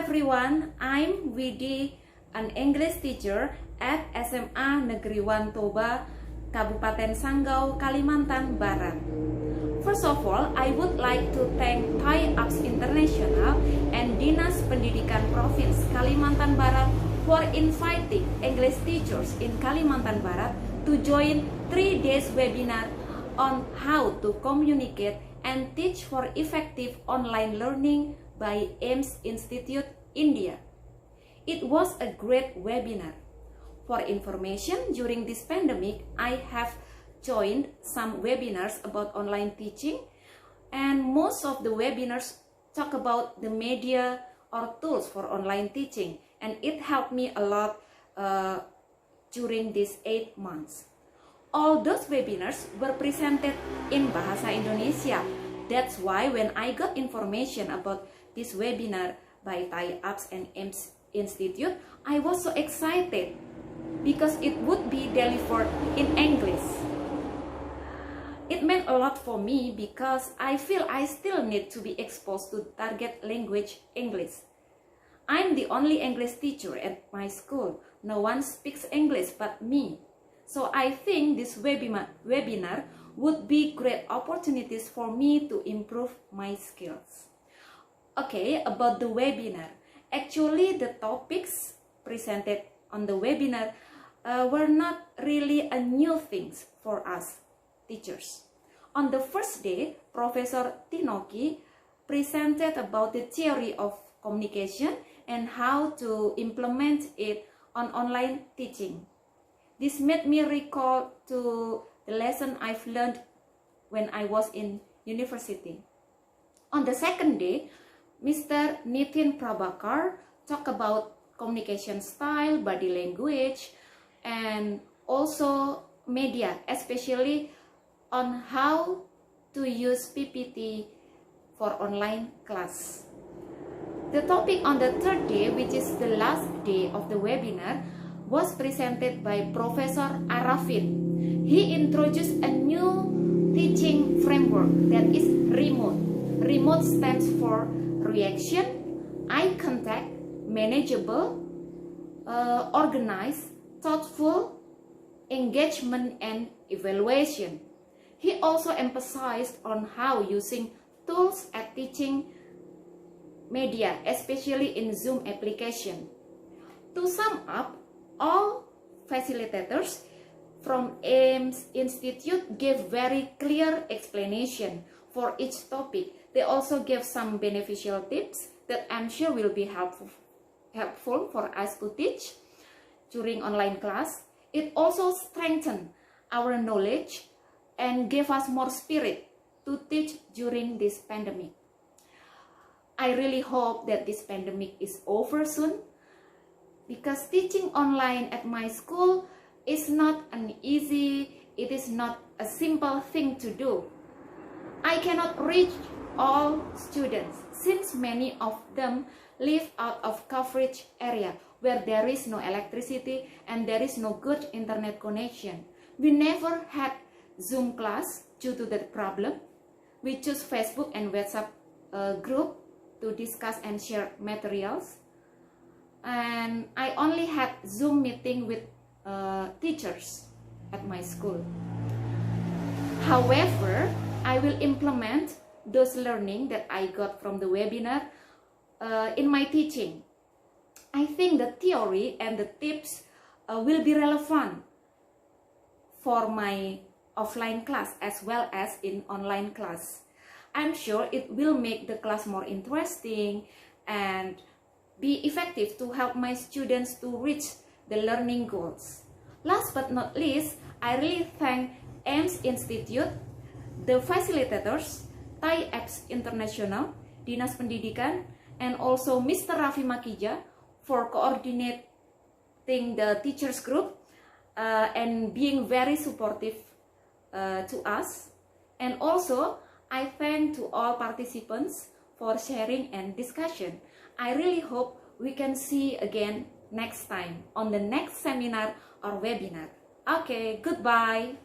everyone, I'm Widi, an English teacher at SMA Negeri 1 Toba, Kabupaten Sanggau, Kalimantan Barat. First of all, I would like to thank Thai Apps International and Dinas Pendidikan Provinsi Kalimantan Barat for inviting English teachers in Kalimantan Barat to join 3 days webinar on how to communicate and teach for effective online learning by AIMS Institute, India. It was a great webinar. For information, during this pandemic, I have joined some webinars about online teaching, and most of the webinars talk about the media or tools for online teaching, and it helped me a lot during these 8 months. All those webinars were presented in Bahasa Indonesia. That's why when I got information about this webinar by Thai Apps and AIMS Institute, I was so excited because it would be delivered in English. It meant a lot for me because I feel I still need to be exposed to target language English. I'm the only English teacher at my school. No one speaks English but me. So I think this webinar would be great opportunities for me to improve my skills. Okay, about the webinar. Actually, the topics presented on the webinar were not really a new things for us teachers. On the first day, Professor Tinoki presented about the theory of communication and how to implement it on online teaching. This made me recall to the lesson I've learned when I was in university. On the second day, Mr. Nitin Prabhakar talked about communication style, body language, and also media, especially on how to use PPT for online class. The topic on the third day, which is the last day of the webinar, was presented by Professor Arafin. He introduced a new teaching framework that is REMOTE. REMOTE stands for reaction, eye contact, manageable, organized, thoughtful, engagement, and evaluation. He also emphasized on how using tools at teaching media, especially in Zoom application. To sum up, all facilitators from AIMS Institute gave very clear explanation for each topic. They also gave some beneficial tips that I'm sure will be helpful for us to teach during online class. It also strengthened our knowledge and gave us more spirit to teach during this pandemic. I really hope that this pandemic is over soon, because teaching online at my school is not it is not a simple thing to do. I cannot reach all students since many of them live out of coverage area where there is no electricity and there is no good internet connection. We never had Zoom class due to that problem. We choose Facebook and WhatsApp group to discuss and share materials. And I only had Zoom meeting with teachers at my school. However, I will implement those learning that I got from the webinar in my teaching. I think the theory and the tips will be relevant for my offline class as well as in online class. I'm sure it will make the class more interesting and be effective to help my students to reach the learning goals. Last but not least, I really thank AIMS Institute, the facilitators, Thai Apps International, Dinas Pendidikan, and also Mr. Raffi Makija for coordinating the teachers group and being very supportive to us. And also, I thank to all participants for sharing and discussion. I really hope we can see again next time on the next seminar or webinar. Okay, goodbye.